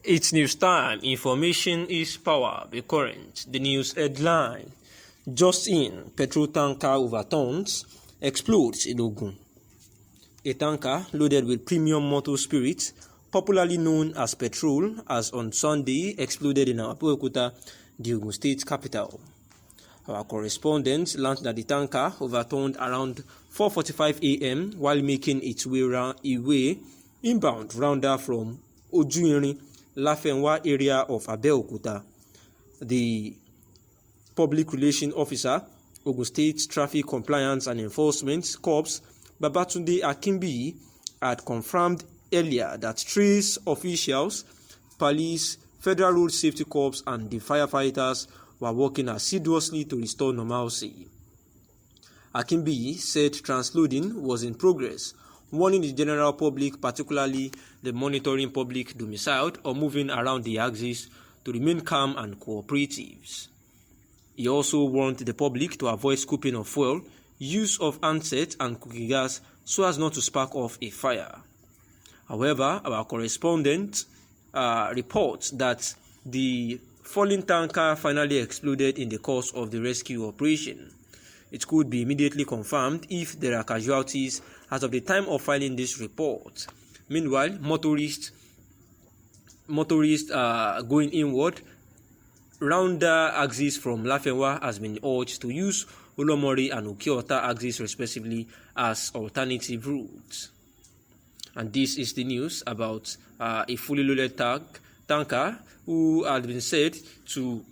It's news time. Information is power. Be current. The news headline. Just in, petrol tanker overturns, explodes in Ogun. A tanker loaded with premium motor spirits, popularly known as petrol, has on Sunday exploded in Abeokuta, the Ogun State capital. Our correspondent learned that the tanker overturned around 4:45 a.m. while making its way inbound rounder from Ojuirin, Lafenwa area of Abeokuta. The Public Relations Officer, Ogun State Traffic Compliance and Enforcement Corps, Babatunde Akimbiyi, had confirmed earlier that trace officials, police, Federal Road Safety Corps, and the firefighters were working assiduously to restore normalcy. Akimbiyi said transloading was in progress, warning the general public, particularly the monitoring public domiciled or moving around the axis, to remain calm and cooperative. He also warned the public to avoid scooping of fuel, use of handset and cooking gas so as not to spark off a fire. However, our correspondent reports that the falling tanker finally exploded in the course of the rescue operation. It could be immediately confirmed if there are casualties as of the time of filing this report. Meanwhile, motorists going inward rounder axis from Lafenwa has been urged to use Olomori and Okeota axis respectively as alternative routes. And this is the news about a fully loaded tanker who had been said to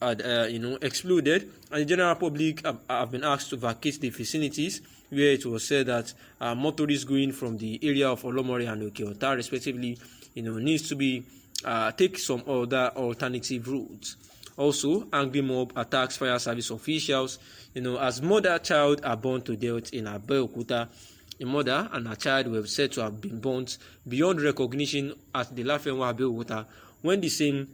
exploded, and the general public have been asked to vacate the vicinities, where it was said that motorists going from the area of Olomori and Okeota respectively needs to be take some other alternative routes. Also, angry mob attacks fire service officials. As mother-child are burned to death in Abeokuta. A mother and a child were said to have been burnt beyond recognition at the Lafenwa Abeokuta when the same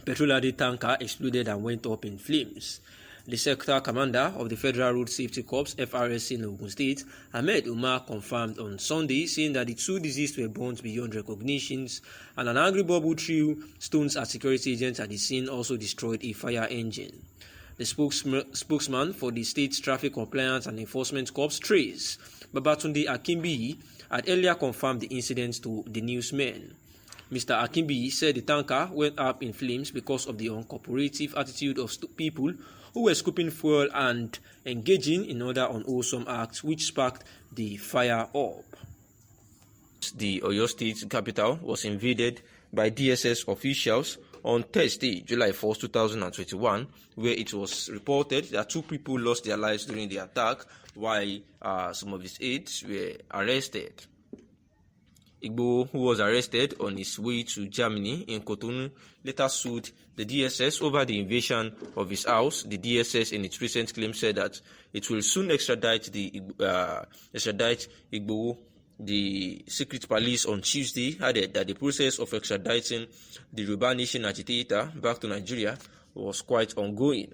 petrol-laden tanker exploded and went up in flames. The sector commander of the Federal Road Safety Corps (FRSC) in Ogun State, Ahmed Umar, confirmed on Sunday, saying that the two deceased were burnt beyond recognitions, and an angry mob who threw stones at security agents at the scene also destroyed a fire engine. The spokesman for the State Traffic Compliance and Enforcement Corps, TRACE, Babatunde Akimbiyi, had earlier confirmed the incident to the newsmen. Mr. Akimbiyi said the tanker went up in flames because of the uncooperative attitude of people who were scooping fuel and engaging in other unwholesome acts, which sparked the fire up. The Oyo State capital was invaded by DSS officials on Thursday, July 1, 2021, where it was reported that 2 people lost their lives during the attack, while some of his aides were arrested. Igboho, who was arrested on his way to Germany in Cotonou, later sued the DSS over the invasion of his house. The DSS, in its recent claim, said that it will soon extradite Igboho. The secret police on Tuesday added that the process of extraditing the Yoruba Nation agitator back to Nigeria was quite ongoing.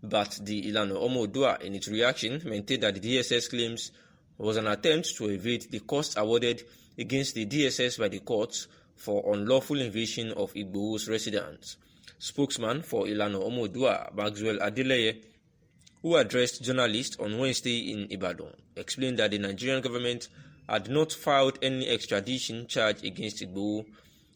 But the Ilana Omo-Oduah, in its reaction, maintained that the DSS claims was an attempt to evade the cost awarded against the DSS by the courts for unlawful invasion of Igboho's residence. Spokesman for Ilana Omo-Oduah, Maxwell Adeleye, who addressed journalists on Wednesday in Ibadan, explained that the Nigerian government had not filed any extradition charge against Igboho.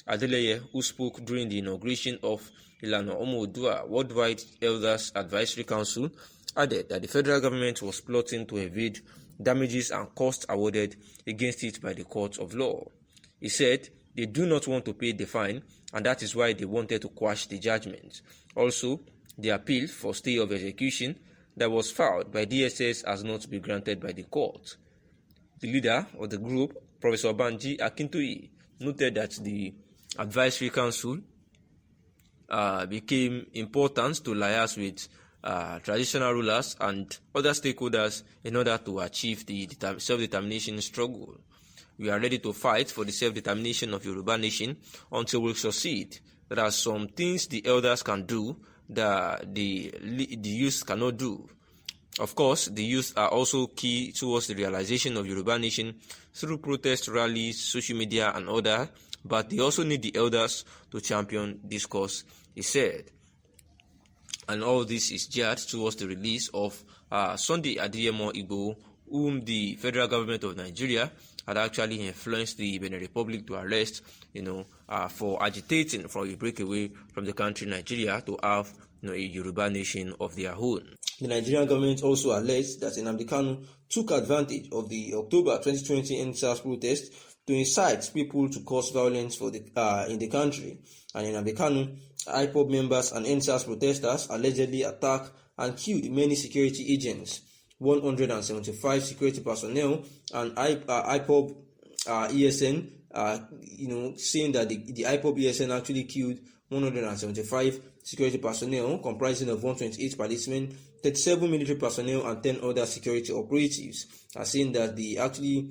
Adeleye, who spoke during the inauguration of Ilana Omo-Oduah Worldwide Elders Advisory Council, added that the federal government was plotting to evade damages and costs awarded against it by the courts of law. He said they do not want to pay the fine, and that is why they wanted to quash the judgment. Also, the appeal for stay of execution that was filed by DSS has not been granted by the court. The leader of the group, Professor Banji Akintoye, noted that the advisory council became important to liaise with traditional rulers and other stakeholders in order to achieve the self-determination struggle. We are ready to fight for the self-determination of Yoruba Nation until we succeed. There are some things the elders can do that the youth cannot do. Of course, the youth are also key towards the realization of Yoruba Nation through protest rallies, social media, and other but they also need the elders to champion this cause, he said. And all this is geared towards the release of Sunday Adeyemo Igboho, whom the federal government of Nigeria had actually influenced the Benin Republic to arrest, for agitating for a breakaway from the country Nigeria to have a Yoruba nation of their own. The Nigerian government also alleged that Nnamdi Kanu took advantage of the October 2020 EndSARS protest to incite people to cause violence in the country. And Nnamdi Kanu, IPOB members and EndSARS protesters allegedly attacked and killed many security agents, 175 security personnel, and IPOB ESN, saying that the IPOB ESN actually killed 175 security personnel, comprising of 128 policemen, 37 military personnel, and 10 other security operatives, saying that they actually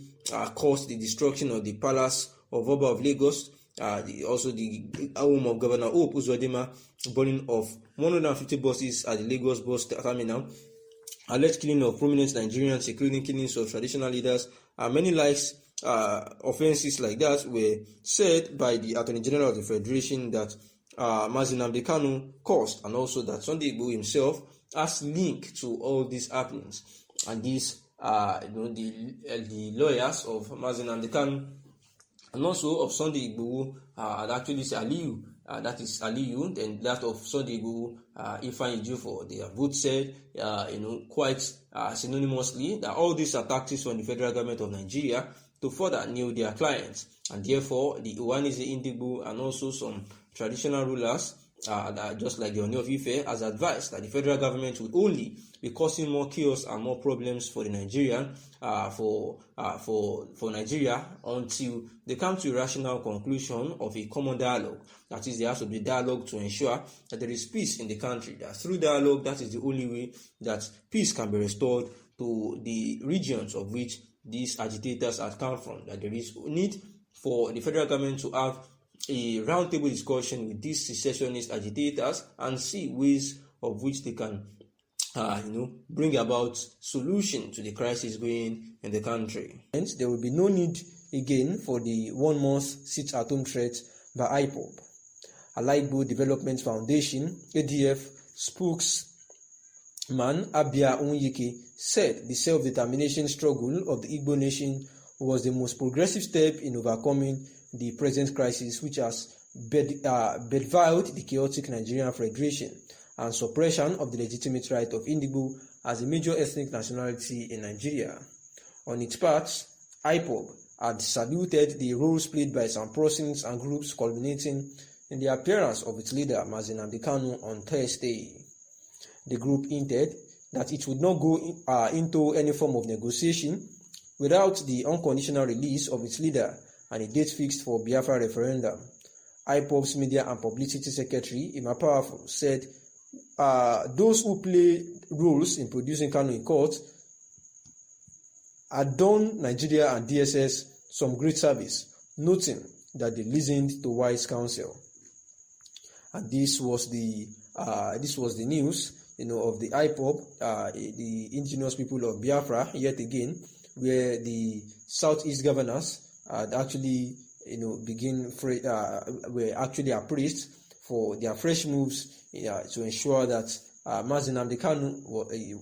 caused the destruction of the palace of Oba of Lagos, also the home of Governor Hope Uzodinma, burning of 150 buses at the Lagos bus terminal, alleged killing of prominent Nigerians, including killings of traditional leaders, and many likes. Offenses like that were said by the Attorney General of the Federation that Mazi Nnamdi Kanu caused, and also that Sunday Igboho himself has link to all these happenings. And these the lawyers of Mazi Nnamdi Kanu and also of Sunday Igboho had actually said Aliyu, that is Aliyu, and that of Sunday Igboho, Ifeanyi Ejiofor, they have both said quite synonymously that all these are tactics from the federal government of Nigeria to further nail their clients, and therefore the Ohanaeze Ndigbo and also some traditional rulers, just like the Ooni of Ife, has advised that the federal government would only be causing more chaos and more problems for the Nigerian, for Nigeria, until they come to a rational conclusion of a common dialogue. That is, there has to be dialogue to ensure that there is peace in the country. That through dialogue, that is the only way that peace can be restored to the regions of which these agitators have come from. That there is need for the federal government to have a roundtable discussion with these secessionist agitators and see ways of which they can bring about solution to the crisis going in the country. Hence, there will be no need again for the 1 month sit-at-home threat by IPOB. Alaigbo Development Foundation, ADF spokesman Abia Onyeke said the self-determination struggle of the Igbo nation was the most progressive step in overcoming the present crisis, which has bedevilled the chaotic Nigerian Federation and suppression of the legitimate right of Ndigbo as a major ethnic nationality in Nigeria. On its part, IPOB had saluted the roles played by some persons and groups, culminating in the appearance of its leader, Mazi Nnamdi Kanu, on Thursday. The group hinted that it would not go into any form of negotiation without the unconditional release of its leader and a date fixed for Biafra referendum. IPOB's Media and Publicity Secretary, Ima Powerful, said those who play roles in producing Kanu in court had done Nigeria and DSS some great service, noting that they listened to wise counsel. And this was the news, of the IPOB, the indigenous people of Biafra, yet again, where the Southeast governors had actually, were actually appraised for their fresh moves to ensure that Mazi Nnamdi Kanu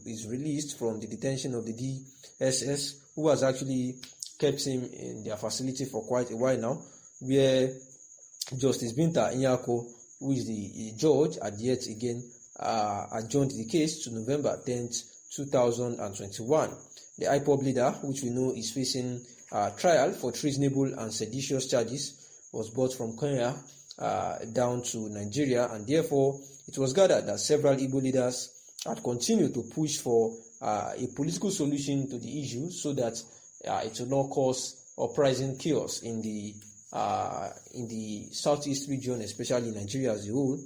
is released from the detention of the DSS, who has actually kept him in their facility for quite a while now, where Justice Binta Nyako, who is the judge, had yet again adjourned the case to November 10th, 2021. The IPOB leader, which we know is facing trial for treasonable and seditious charges, was brought from Kenya down to Nigeria, and therefore it was gathered that several Igbo leaders had continued to push for a political solution to the issue so that it will not cause uprising chaos in the southeast region, especially Nigeria as a whole.